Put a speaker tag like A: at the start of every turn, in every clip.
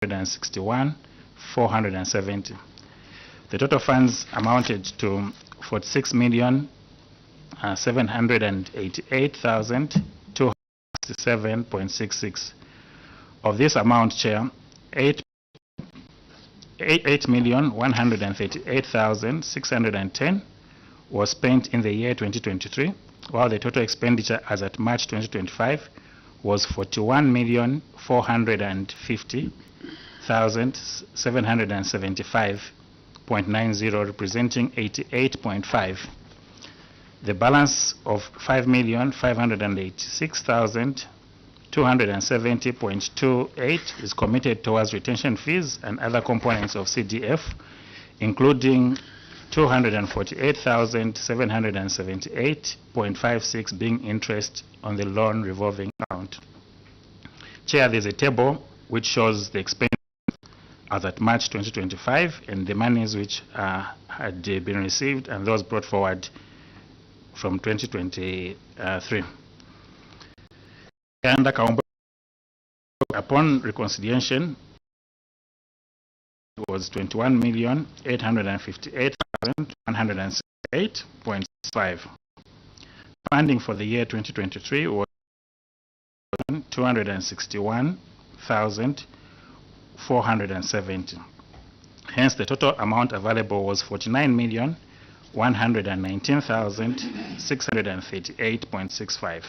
A: 161,470. The total funds amounted to 46,788,267.66. Of this amount, Chair, 8,138,610 was spent in the year 2023, while the total expenditure as at March 2025 was 41,450,775.90, representing 88.5. The balance of 5,586,270.28 is committed towards retention fees and other components of CDF, including 248,778.56 being interest on the loan revolving account. Chair, there's a table which shows the expenditure as at March 2025 and the monies which had been received and those brought forward from 2023. Under Kaumbo, upon reconciliation, it was 21,858,168.5. Funding for the year 2023 was 261,470. Hence, the total amount available was 49,119,638.65.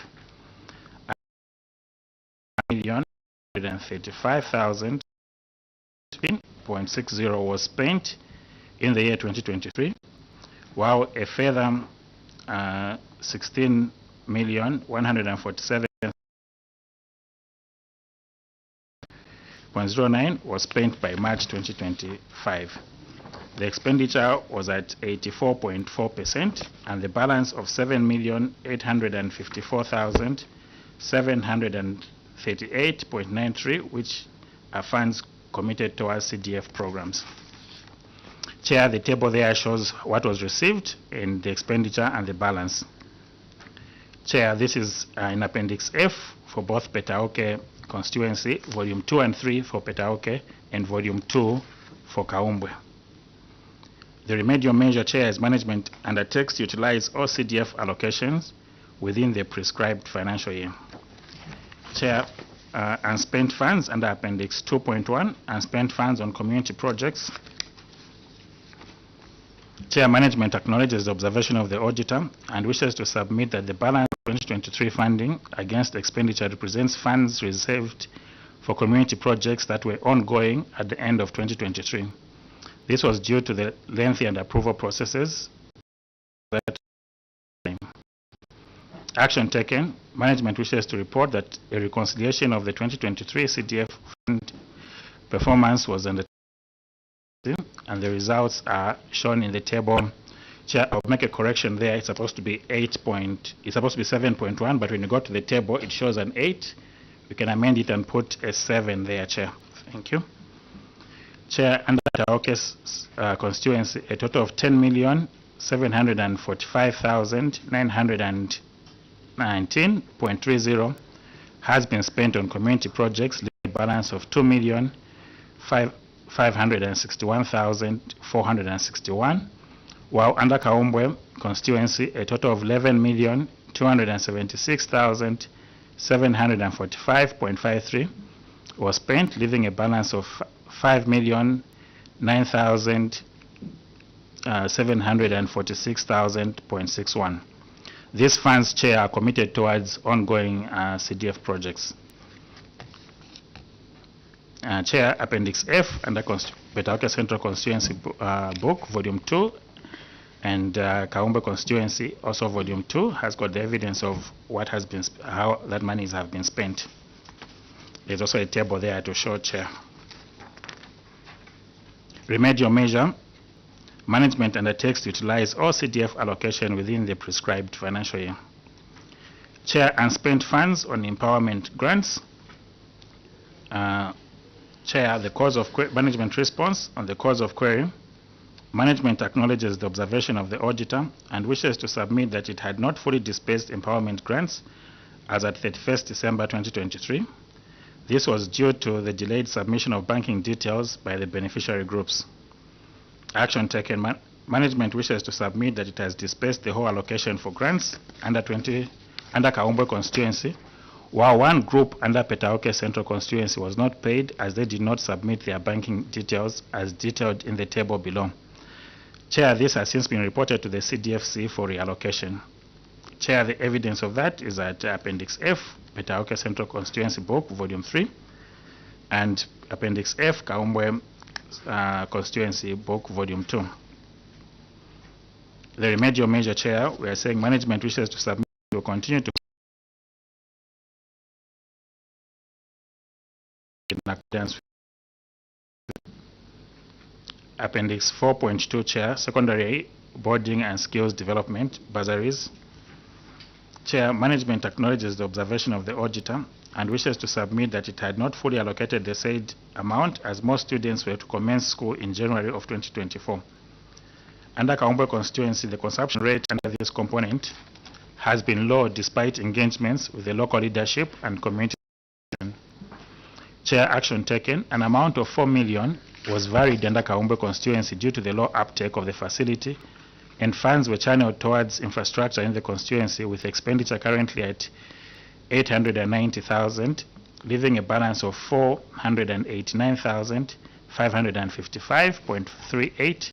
A: 1,135,000.60 was spent in the year 2023, while a further 16,147,009 was spent by March 2025. The expenditure was at 84.4%, and the balance of 7,854,738.93, which are funds committed towards CDF programs. Chair, the table there shows what was received in the expenditure and the balance. Chair, this is in Appendix F for both Petaoke constituency, Volume 2 and 3 for Petaoke, and Volume 2 for Kaumbwe. The remedial measure, Chair, is management undertakes to utilize all CDF allocations within the prescribed financial year. Chair, unspent funds under Appendix 2.1, unspent funds on community projects. Chair, management acknowledges the observation of the auditor and wishes to submit that the balance of 2023 funding against expenditure represents funds reserved for community projects that were ongoing at the end of 2023. This was due to the lengthy and approval processes. Action taken, management wishes to report that a reconciliation of the 2023 CDF fund performance was undertaken, and the results are shown in the table. Chair, I'll make a correction there. It's supposed to be 7.1, but when you go to the table, it shows an 8. We can amend it and put a 7 there, Chair. Thank you. Chair, under Taoke's constituency, a total of 10,745,919.30 has been spent on community projects, leaving a balance of 2,561,461, while under Kaumbwe constituency, a total of 11,276,745.53 was spent, leaving a balance of 5,909,746.61. These funds, Chair, are committed towards ongoing CDF projects. Chair, Appendix F under Petaoke Central Constituency Book, Volume 2, and Kaumbe Constituency, also Volume 2, has got the evidence of what has been, how that monies have been spent. There's also a table there to show, Chair. Remedial measure, management undertakes to utilize all CDF allocation within the prescribed financial year. Chair, unspent funds on empowerment grants. Chair, the cause of management response on the cause of query. Management acknowledges the observation of the auditor and wishes to submit that it had not fully dispersed empowerment grants as at 31st December 2023. This was due to the delayed submission of banking details by the beneficiary groups. Action taken. Management wishes to submit that it has dispersed the whole allocation for grants under Kaumbwe constituency, while one group under Petaoke Central constituency was not paid as they did not submit their banking details as detailed in the table below. Chair, this has since been reported to the CDFC for reallocation. Chair, the evidence of that is at Appendix F, Petaoke Central Constituency Book, Volume 3, and Appendix F, Kaumbwe Constituency Book, Volume 2. The remedial measure, Chair, we are saying management wishes to submit will continue to in accordance with Appendix 4.2, Chair, secondary boarding and skills development bursaries. Chair, management acknowledges the observation of the auditor and wishes to submit that it had not fully allocated the said amount as most students were to commence school in January of 2024. Under Kaumbwe constituency, the consumption rate under this component has been low despite engagements with the local leadership and community. Chair, action taken. An amount of 4 million was varied under Kaumbwe constituency due to the low uptake of the facility, and funds were channeled towards infrastructure in the constituency with expenditure currently at 890,000, leaving a balance of 489,555.38,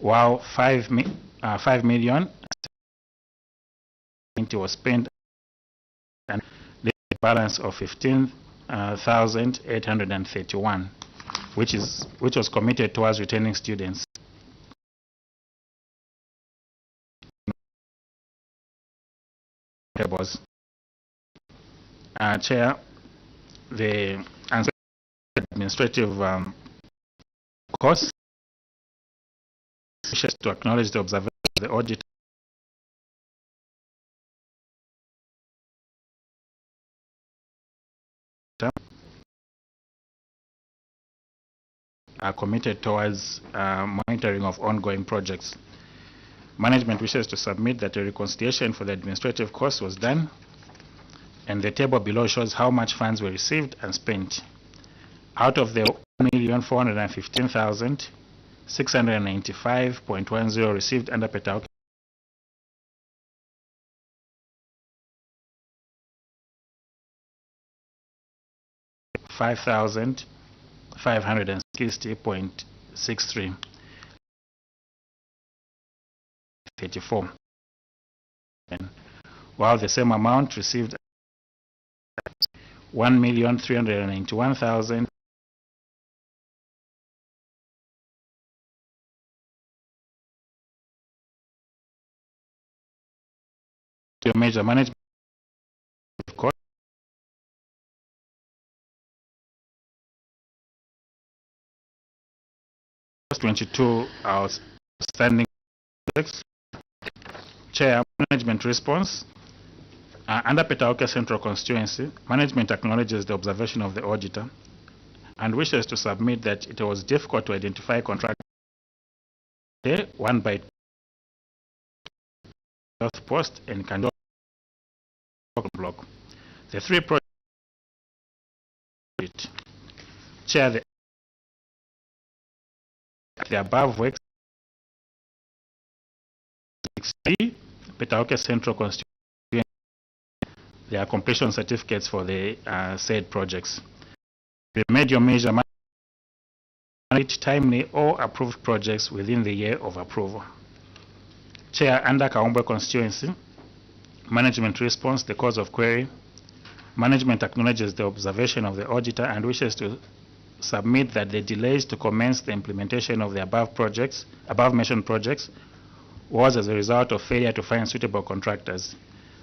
A: while 5 million was spent and leaving a balance of 15,831, which was committed towards retaining students. Chair, the administrative costs wishes to acknowledge the observation of the audit are committed towards monitoring of ongoing projects. Management wishes to submit that a reconciliation for the administrative costs was done, and the table below shows how much funds were received and spent. Out of the 1,415,695.10 received under Petaoke, $5,560.63. 34, while the same amount received 1,391,000 major management cost 22 outstanding projects. Chair, management response. Under Petaoke Central Constituency, management acknowledges the observation of the auditor and wishes to submit that it was difficult to identify contractors, one by South Post and Kando Block. The three projects. Chair, the above works Petaoke Central Constituency, their completion certificates for the said projects. Remedial measure manage timely or approved projects within the year of approval. Chair, under Kaumbwe constituency, management response, the cause of query. Management acknowledges the observation of the auditor and wishes to submit that the delays to commence the implementation of the above mentioned projects was as a result of failure to find suitable contractors.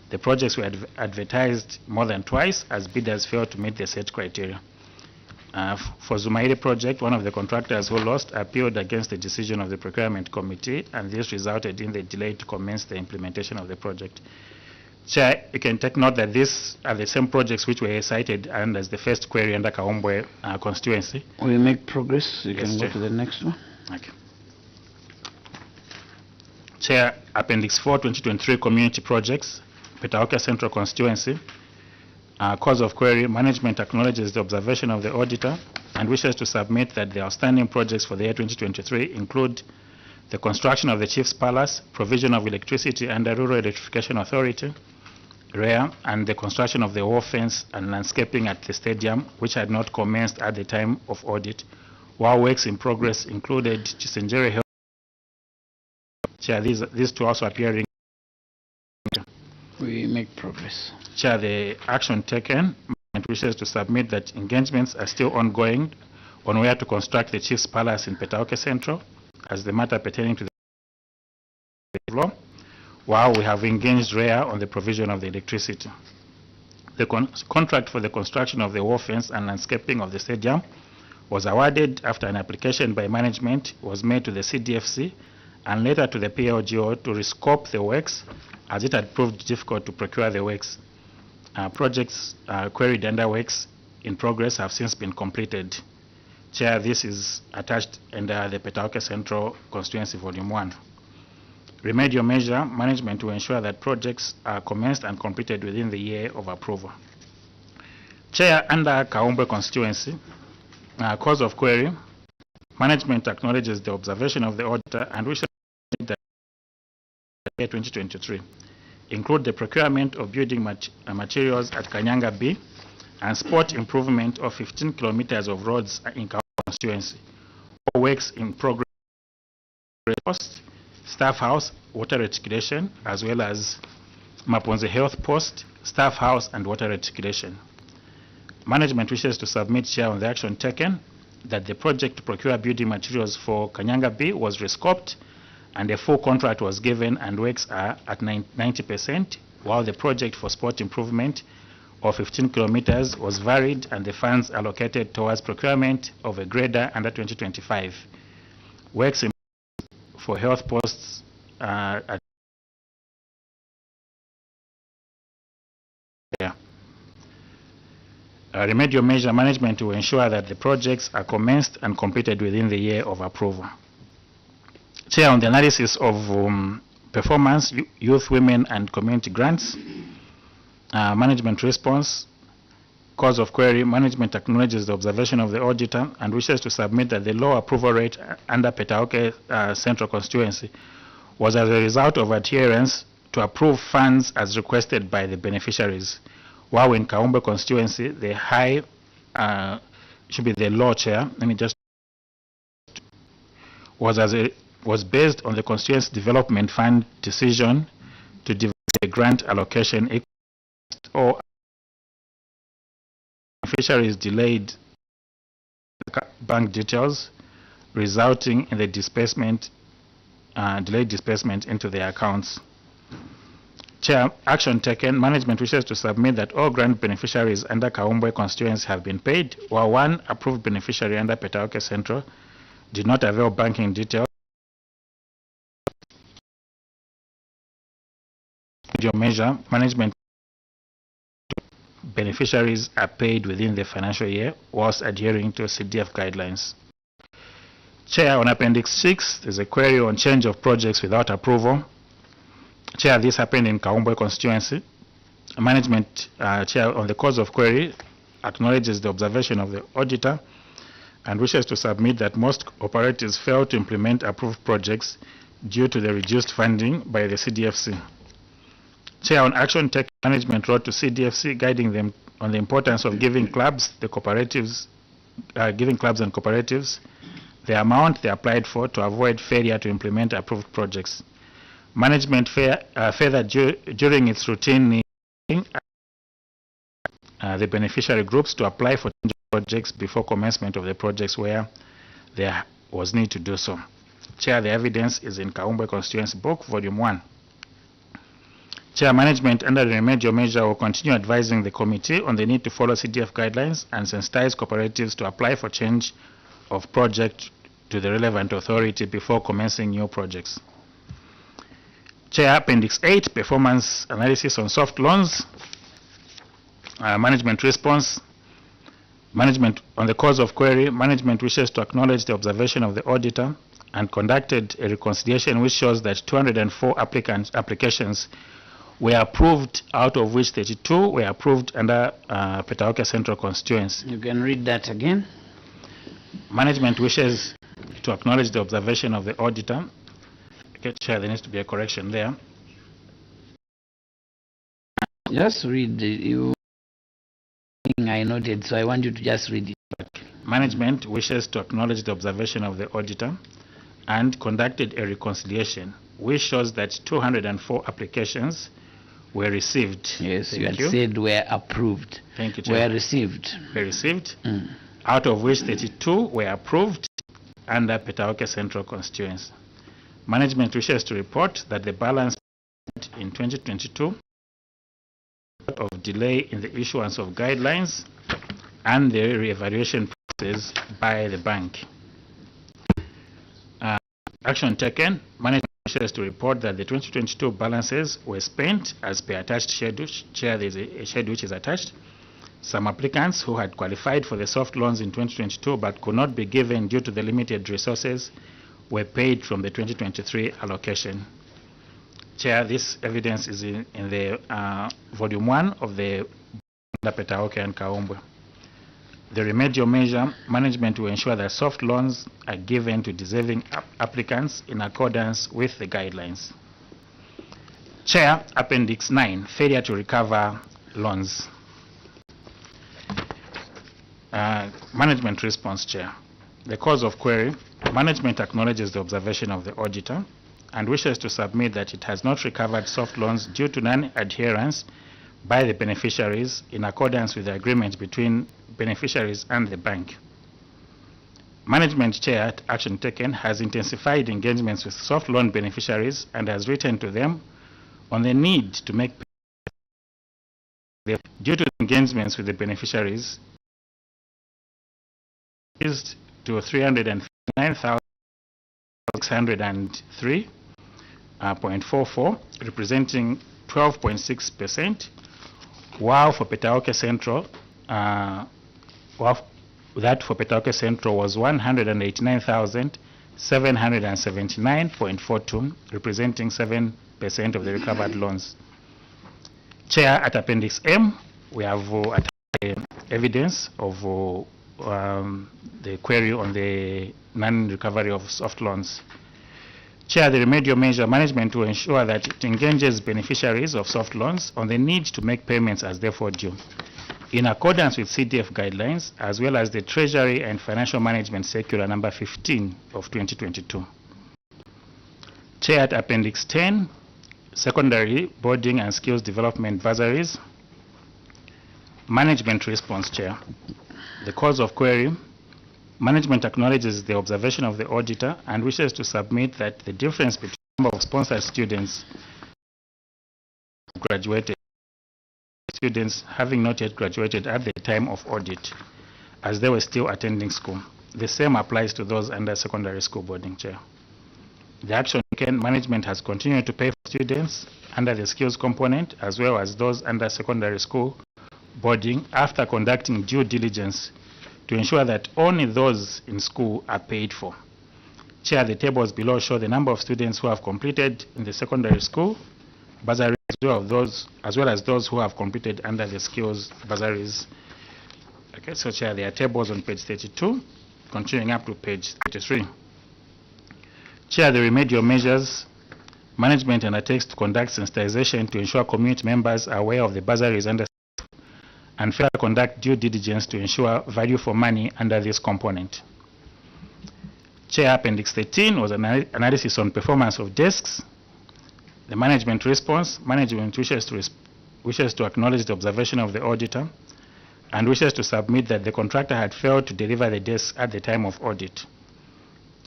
A: The projects were advertised more than twice as bidders failed to meet the set criteria. For Zumairi project, one of the contractors who lost appealed against the decision of the procurement committee, and this resulted in the delay to commence the implementation of the project. Chair, you can take note that these are the same projects which were cited and as the first query under Kaumbwe constituency.
B: We make progress. You can
A: Chair.
B: go to the next one.
A: Okay. Chair, Appendix 4, 2023 Community Projects, Petaoke Central Constituency. Cause of query, management acknowledges the observation of the auditor and wishes to submit that the outstanding projects for the year 2023 include the construction of the Chief's Palace, provision of electricity under Rural Electrification Authority, REA, and the construction of the wall fence and landscaping at the stadium, which had not commenced at the time of audit, while works in progress included Chisenjere Health. Chair, these two also appearing.
B: We make progress.
A: Chair, the action taken, management wishes to submit that engagements are still ongoing on where to construct the Chief's Palace in Petaoke Central, as the matter pertaining to the law, while we have engaged REA on the provision of the electricity. The contract for the construction of the wall fence and landscaping of the stadium was awarded after an application by management was made to the CDFC and later to the PLGO to rescope the works, as it had proved difficult to procure the works. Projects queried under works in progress have since been completed. Chair, this is attached under the Petaoke Central Constituency Volume 1. Remedial measure, management will ensure that projects are commenced and completed within the year of approval. Chair, under Kaumbe constituency, cause of query, management acknowledges the observation of the auditor and wishes that year 2023 include the procurement of building materials at Kanyanga B and sport improvement of 15 kilometers of roads in Kaumbe constituency. All works in progress, staff house, water reticulation, as well as Maponze Health Post, staff house, and water reticulation. Management wishes to submit, Chair, on the action taken that the project to procure building materials for Kanyanga B was rescoped and a full contract was given and works are at 90%, while the project for sport improvement of 15 kilometers was varied and the funds allocated towards procurement of a grader under 2025. Works for health posts at remedial measure, management will ensure that the projects are commenced and completed within the year of approval. Chair, on the analysis of performance, youth, women, and community grants, management response, cause of query, management acknowledges the observation of the auditor and wishes to submit that the low approval rate under Petaoke Central Constituency was as a result of adherence to approve funds as requested by the beneficiaries, while in Kaumbe constituency, the high should be the low, Chair. Let me just was based on the constituency development fund decision to divide the grant allocation or beneficiaries delayed bank details, resulting in the disbursement, delayed disbursement into their accounts. Chair, action taken, management wishes to submit that all grant beneficiaries under Kaumbe constituency have been paid, while one approved beneficiary under Petaoke Central did not avail banking details. Your measure, management beneficiaries are paid within the financial year whilst adhering to CDF guidelines. Chair, on Appendix 6, there's a query on change of projects without approval. Chair, this happened in Kaumbe constituency. Management, Chair, on the cause of query, acknowledges the observation of the auditor and wishes to submit that most operatives failed to implement approved projects due to the reduced funding by the CDFC. Chair, on action taken, management wrote to CDFC guiding them on the importance of giving clubs and cooperatives the amount they applied for to avoid failure to implement approved projects. Management further during its routine meeting the beneficiary groups to apply for projects before commencement of the projects where there was need to do so. Chair, the evidence is in Kaumbe Constituency Book, Volume 1. Chair, management under the remedial measure will continue advising the committee on the need to follow CDF guidelines and sensitize cooperatives to apply for change of project to the relevant authority before commencing new projects. Chair, Appendix 8, performance analysis on soft loans. Management response. Management, on the cause of query, management wishes to acknowledge the observation of the auditor and conducted a reconciliation which shows that 204 applications were approved, out of which 32 were approved under Petaoke Central Constituency.
B: You can read that again.
A: Management wishes to acknowledge the observation of the auditor. Okay, Chair, there needs to be a correction there.
B: Just read you. I noted, so I want you to just read it.
A: Management wishes to acknowledge the observation of the auditor and conducted a reconciliation which shows that 204 applications were received.
B: Yes, you had said were approved.
A: Thank you, Chair.
B: Were received.
A: Were received, out of which 32 were approved under Petaoke Central Constituency. Management wishes to report that the balance in 2022 of delay in the issuance of guidelines and the re-evaluation process by the bank. Action taken. Management wishes to report that the 2022 balances were spent as per attached schedule. Chair, there is a schedule which is attached. Some applicants who had qualified for the soft loans in 2022 but could not be given due to the limited resources were paid from the 2023 allocation. Chair, this evidence is in the volume 1 of the Petaoke and Kaombwe. The remedial measure, management will ensure that soft loans are given to deserving applicants in accordance with the guidelines. Chair, Appendix 9, failure to recover loans. Management response, Chair. The cause of query, management acknowledges the observation of the auditor and wishes to submit that it has not recovered soft loans due to non-adherence by the beneficiaries in accordance with the agreement between beneficiaries and the bank. Management, Chair, action taken, has intensified engagements with soft loan beneficiaries and has written to them on the need to make payments. Due to engagements with the beneficiaries, is to 359,603.44, representing 12.6%, while for Petaoke Central, that for Petaoke Central was 189,779.42, representing 7% of the recovered loans. Chair, at Appendix M, we have evidence of the query on the non-recovery of soft loans. Chair, the remedial measure, management to ensure that it engages beneficiaries of soft loans on the need to make payments as therefore due, in accordance with CDF guidelines, as well as the Treasury and Financial Management Circular number 15 of 2022. Chair, at Appendix 10, secondary boarding and skills development bursaries. Management response, Chair. The cause of query, management acknowledges the observation of the auditor and wishes to submit that the difference between the number of sponsored students graduated, students having not yet graduated at the time of audit, as they were still attending school. The same applies to those under secondary school boarding, Chair. The action taken, management has continued to pay for students under the skills component as well as those under secondary school boarding after conducting due diligence to ensure that only those in school are paid for. Chair, the tables below show the number of students who have completed in the secondary school bursaries as well as those who have completed under the skills bursaries. Okay, so Chair, there are tables on page 32, continuing up to page 33. Chair, the remedial measures, management undertakes to conduct sensitization to ensure community members are aware of the bursaries under and further conduct due diligence to ensure value for money under this component. Chair, Appendix 13 was an analysis on performance of desks. The management response, management wishes to acknowledge the observation of the auditor and wishes to submit that the contractor had failed to deliver the desks at the time of audit.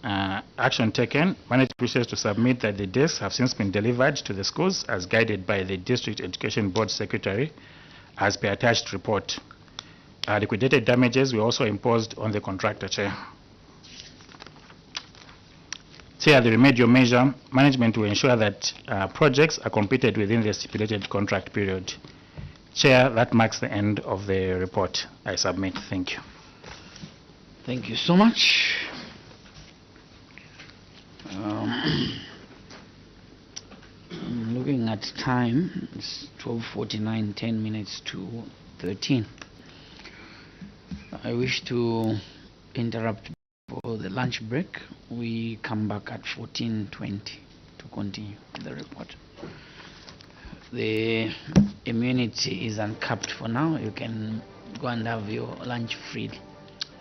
A: Action taken, management wishes to submit that the desks have since been delivered to the schools as guided by the District Education Board Secretary as per attached report. Liquidated damages were also imposed on the contractor, Chair. Chair, the remedial measure, management will ensure that projects are completed within the stipulated contract period. Chair, that marks the end of the report. I submit. Thank you.
B: Thank you so much. I'm looking at time. It's 12:49, 10 minutes to 13. I wish to interrupt for the lunch break. We come back at 14:20 to continue the report. The immunity is uncapped for now. You can go and have your lunch freely.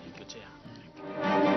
A: Thank you, Chair.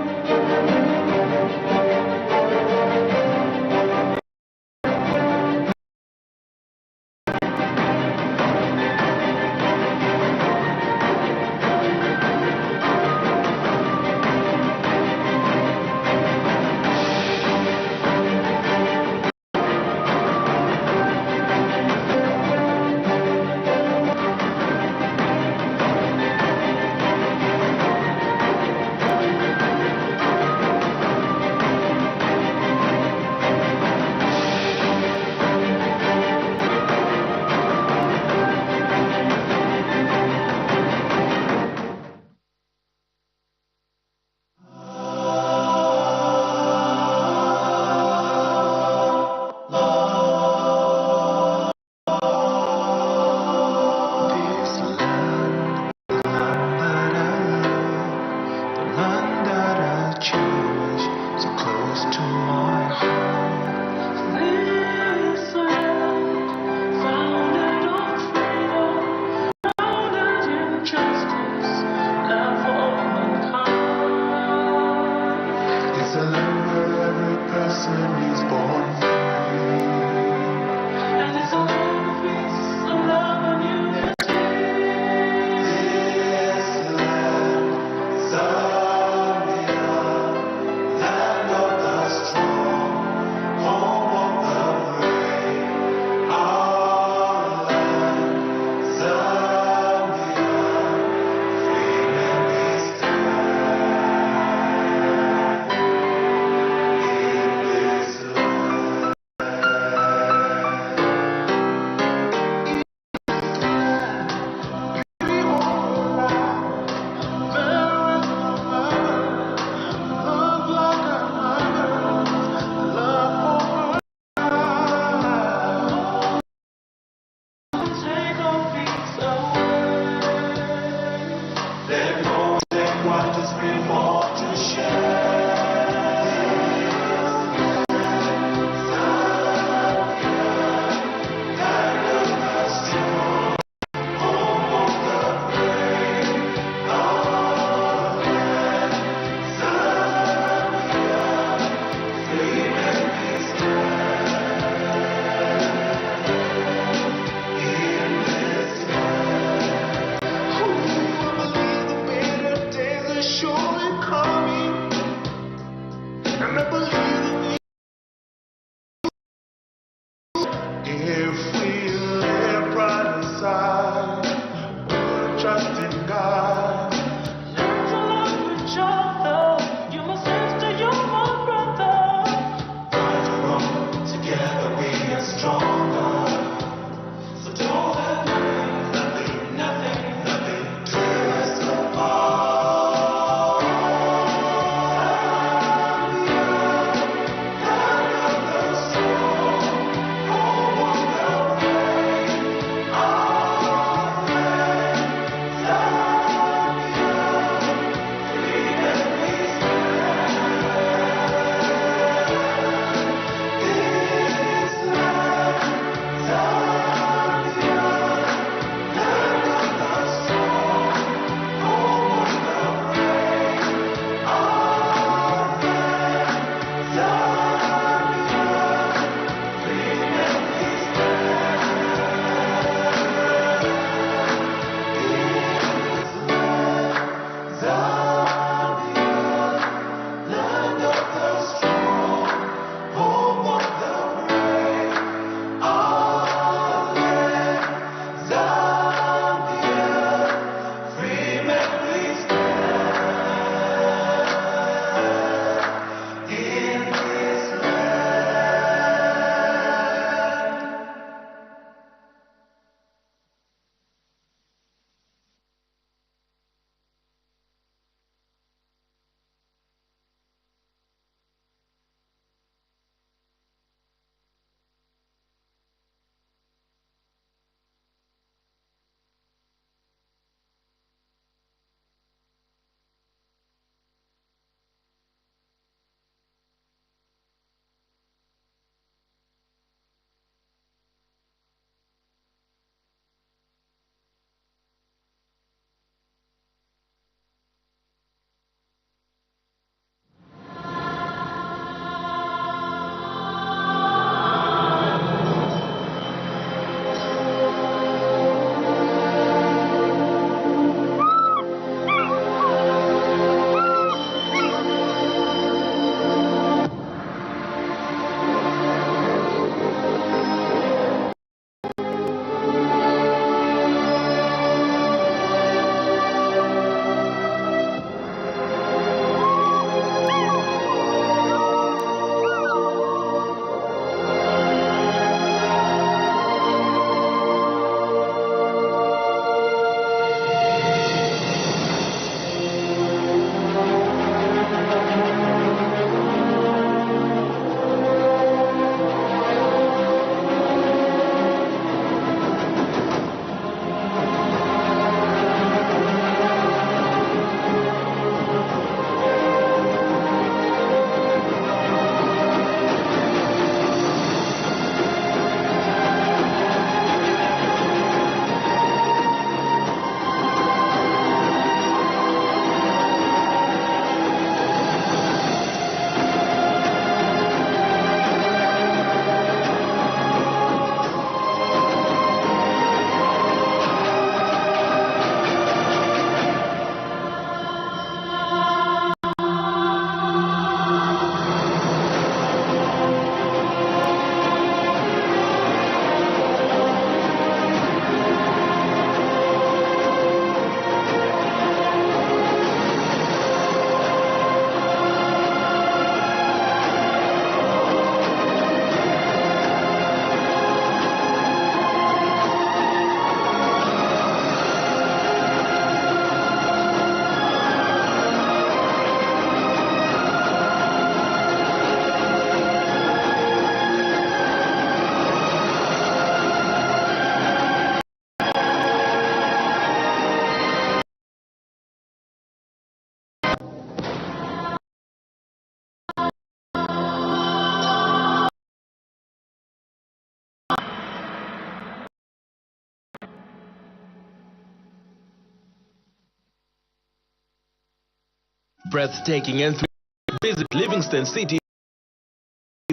C: Breathtaking and thrilling. Visit Livingston City.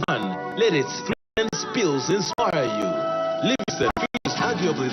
C: Let its French spills inspire you. Livingston is arguably the